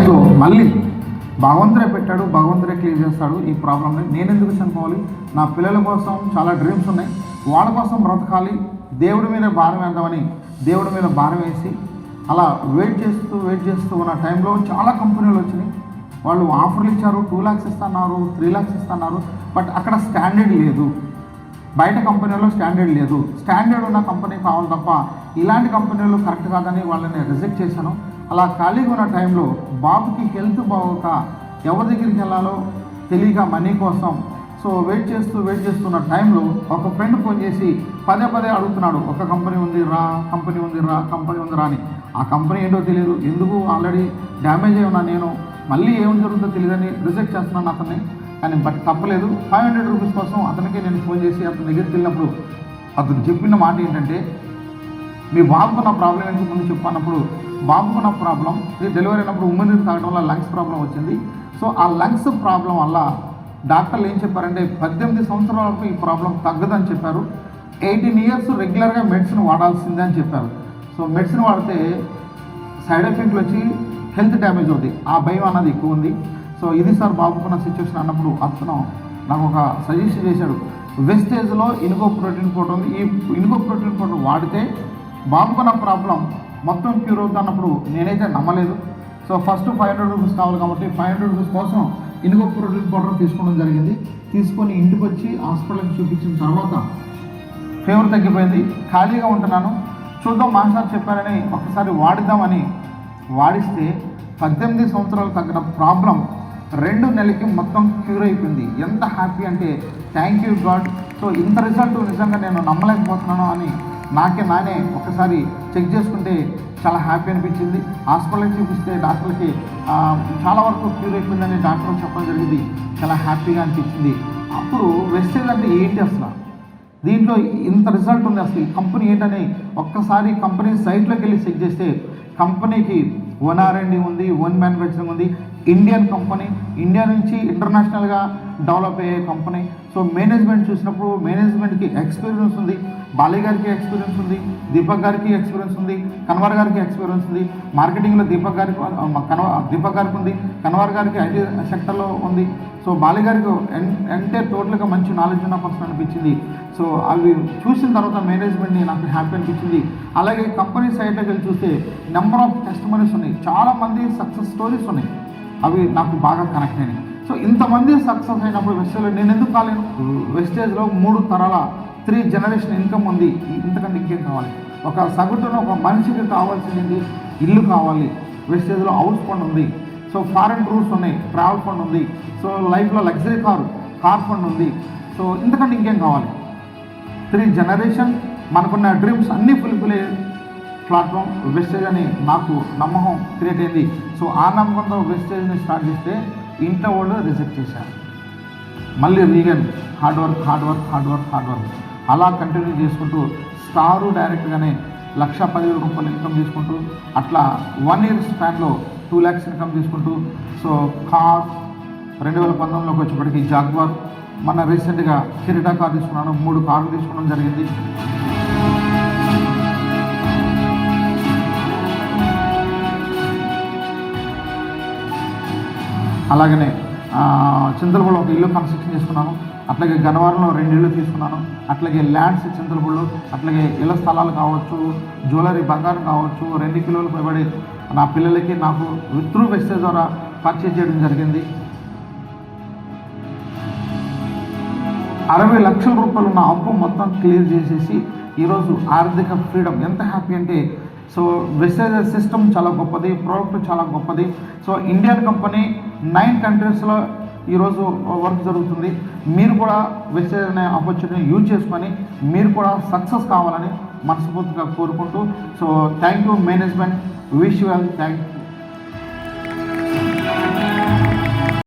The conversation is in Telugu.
టైంలో మళ్ళీ భగవంతుడే పెట్టాడు, భగవంతుడే క్లియర్ చేస్తాడు ఈ ప్రాబ్లమ్ని. నేను ఎందుకు చనిపోవాలి? నా పిల్లల కోసం చాలా డ్రీమ్స్ ఉన్నాయి, వాళ్ళ కోసం బ్రతకాలి, దేవుడి మీద భారం వేద్దామని దేవుడి మీద భారం వేసి అలా వెయిట్ చేస్తూ ఉన్న టైంలో చాలా కంపెనీలు వచ్చినాయి. వాళ్ళు ఆఫర్లు ఇచ్చారు, 2 lakhs ఇస్తున్నారు, 3 lakhs ఇస్తున్నారు. బట్ అక్కడ స్టాండర్డ్ లేదు, బయట కంపెనీలో స్టాండర్డ్ లేదు. స్టాండర్డ్ ఉన్న కంపెనీ కావాలి తప్ప ఇలాంటి కంపెనీలు కరెక్ట్ కాదని వాళ్ళని రిజెక్ట్ చేశాను. అలా ఖాళీగా ఉన్న టైంలో బాబుకి హెల్త్ బాగోక ఎవరి దగ్గరికి వెళ్ళాలో తెలియక మనీ కోసం వెయిట్ చేస్తున్న టైంలో ఒక ఫ్రెండ్ ఫోన్ చేసి పదే అడుగుతున్నాడు, ఒక కంపెనీ ఉంది రా అని. ఆ కంపెనీ ఏంటో తెలియదు, ఎందుకు ఆల్రెడీ డ్యామేజ్ అయి ఉన్నా నేను, మళ్ళీ ఏం జరుగుతుందో తెలియదని రిజెక్ట్ చేస్తున్నాను అతన్ని. కానీ బట్ తప్పలేదు, 500 రూపీస్ కోసం అతనికి నేను ఫోన్ చేసి అతని దగ్గరికి వెళ్ళినప్పుడు అతను చెప్పిన మాట ఏంటంటే, మీ బాబుకున్న ప్రాబ్లం ఏంటో ముందు చెప్పన్నప్పుడు, బాబుకున్న ప్రాబ్లం డెలివరీ అయినప్పుడు ఉమ్మినీరు తాగడం వల్ల లంగ్స్ ప్రాబ్లం వచ్చింది. ఆ లంగ్స్ ప్రాబ్లం వల్ల డాక్టర్లు ఏం చెప్పారంటే 18 సంవత్సరాల వరకు ఈ ప్రాబ్లం తగ్గదని చెప్పారు. 18 years రెగ్యులర్గా మెడిసిన్ వాడాల్సిందే అని చెప్పారు. మెడిసిన్ వాడితే సైడ్ ఎఫెక్ట్లు వచ్చి హెల్త్ డ్యామేజ్ అవుతుంది, ఆ భయం అన్నది ఎక్కువ ఉంది. ఇది సార్ బాబుకున్న సిచ్యువేషన్ అన్నప్పుడు అతను నాకు ఒక సజెషన్ చేశాడు, వెస్టేజ్లో ఇనుగో ప్రోటీన్ పౌడర్ ఉంది, ఈ ఇనుగో ప్రోటీన్ పౌడర్ వాడితే బాబుకున్న ప్రాబ్లం మొత్తం క్యూర్ అవుతుంది అన్నప్పుడు నేనైతే నమ్మలేదు. ఫస్ట్ 500 రూపీస్ కావాలి కాబట్టి 500 రూపీస్ కోసం ఇనుగో ప్రోటీన్ పౌడర్ తీసుకోవడం జరిగింది. తీసుకొని ఇంటికి వచ్చి హాస్పిటల్కి చూపించిన తర్వాత ఫీవర్ తగ్గిపోయింది, ఖాళీగా ఉంటున్నాను. చూద్దాం మాస్టర్ చెప్పారని ఒకసారి వాడిద్దామని వాడిస్తే 18 సంవత్సరాలు తగ్గిన ప్రాబ్లం 2 నెలలకి మొత్తం క్యూర్ అయిపోయింది. ఎంత హ్యాపీ అంటే థ్యాంక్ యూ గాడ్. ఇంత రిజల్ట్ నిజంగా నేను నమ్మలేకపోతున్నాను అని నానే ఒకసారి చెక్ చేసుకుంటే చాలా హ్యాపీ అనిపించింది. హాస్పిటల్కి చూపిస్తే డాక్టర్లకి చాలా వరకు క్యూర్ అయిపోయిందని డాక్టర్ చెప్పడం జరిగింది. చాలా హ్యాపీగా అనిపించింది. అప్పుడు వెస్టేజ్ అంటే ఏంటి అసలు, దీంట్లో ఇంత రిజల్ట్ ఉంది, అసలు ఈ కంపెనీ ఏంటని ఒక్కసారి కంపెనీ సైట్లోకి వెళ్ళి చెక్ చేస్తే కంపెనీకి 1 R&D ఉంది, 1 మ్యానుఫ్యాక్చరింగ్ ఉంది, ఇండియన్ కంపెనీ, ఇండియా నుంచి ఇంటర్నేషనల్గా డెవలప్ అయ్యే కంపెనీ. మేనేజ్మెంట్ చూసినప్పుడు మేనేజ్మెంట్కి ఎక్స్పీరియన్స్ ఉంది, బాలి గారికి ఎక్స్పీరియన్స్ ఉంది, దీపక్ గారికి ఎక్స్పీరియన్స్ ఉంది, కన్వర్ గారికి ఎక్స్పీరియన్స్ ఉంది, మార్కెటింగ్లో దీపక్ గారికి ఉంది, కన్వర్ గారికి ఐటీ సెక్టర్లో ఉంది. బాలి గారికి ఎంటైర్ టోటల్గా మంచి నాలెడ్జ్ ఉన్న పర్సన్ అనిపించింది. అవి చూసిన తర్వాత మేనేజ్మెంట్ని నాకు హ్యాపీ అనిపించింది. అలాగే కంపెనీ సైట్లోకి వెళ్ళి చూస్తే నెంబర్ ఆఫ్ కస్టమర్స్ ఉన్నాయి, చాలామంది సక్సెస్ స్టోరీస్ ఉన్నాయి, అవి నాకు బాగా కనెక్ట్ అయినాయి. ఇంతమంది సక్సెస్ అయినప్పుడు వెస్టేజ్లో నేను ఎందుకు కాలేను? వెస్టేజ్లో 3 తరాల 3 generation ఇన్కమ్ ఉంది, ఇంతకంటే ఇంకేం కావాలి? ఒక సగటున ఒక మనిషికి కావాల్సింది ఇల్లు కావాలి, వెస్టేజ్లో హౌస్ ఫండ్ ఉంది, ఫారెన్ టూర్స్ ఉన్నాయి, ట్రావెల్ ఫండ్ ఉంది, లైఫ్లో లగ్జరీ కార్ ఫండ్ ఉంది. ఇంతకంటే ఇంకేం కావాలి? 3 generation మనకున్న డ్రీమ్స్ అన్నీ ఫుల్ఫిల్ అయ్యే ప్లాట్ఫామ్ వెస్టేజ్ అని నాకు నమ్మకం క్రియేట్ అయింది. ఆ నమ్మకంతో వెస్టేజ్ని స్టార్ట్ చేస్తే ఇంట్లో వాళ్ళు రిజెక్ట్ చేశారు. మళ్ళీ రీగన్ హార్డ్ వర్క్ అలా కంటిన్యూ చేసుకుంటూ స్టారు డైరెక్ట్గానే 1,10,000 రూపాయలు ఇన్కమ్ తీసుకుంటూ అట్లా 1 year స్పాన్లో 2 lakhs ఇన్కమ్ తీసుకుంటూ కార్ 2019లోకి వచ్చేప్పటికి జాగ్వార్, మన రీసెంట్గా కిరీటా కార్ తీసుకున్నాను, 3 కార్లు తీసుకోవడం జరిగింది. అలాగనే చింతలపూడిలో ఒక ఇల్లు కన్స్ట్రక్షన్ చేసుకున్నాను, అట్లాగే గన్నవరంలో 2 ఇళ్ళు తీసుకున్నాను, అట్లాగే ల్యాండ్స్ చింతలపూడిలో, అట్లాగే ఇళ్ల స్థలాలు కావచ్చు, జ్యువెలరీ బంగారం కావచ్చు, 2 కిలోలు పైబడి నా పిల్లలకి నాకు త్రూ వెస్టేజ్ ద్వారా పర్చేజ్ చేయడం జరిగింది. 60 లక్షల రూపాయలు నా అప్పు మొత్తం క్లియర్ చేసేసి ఈరోజు ఆర్థిక ఫ్రీడమ్. ఎంత హ్యాపీ అంటే వెస్టేజ్ సిస్టమ్ చాలా గొప్పది, ప్రోడక్ట్ చాలా గొప్పది. ఇండియన్ కంపెనీ 9 countries ఈరోజు వర్క్ జరుగుతుంది. మీరు కూడా వెస్టేజ్ అనే ఆపర్చునిటీని యూజ్ చేసుకొని మీరు కూడా సక్సెస్ కావాలని మనస్ఫూర్తిగా కోరుకుంటూ thank you management, wish you well, thank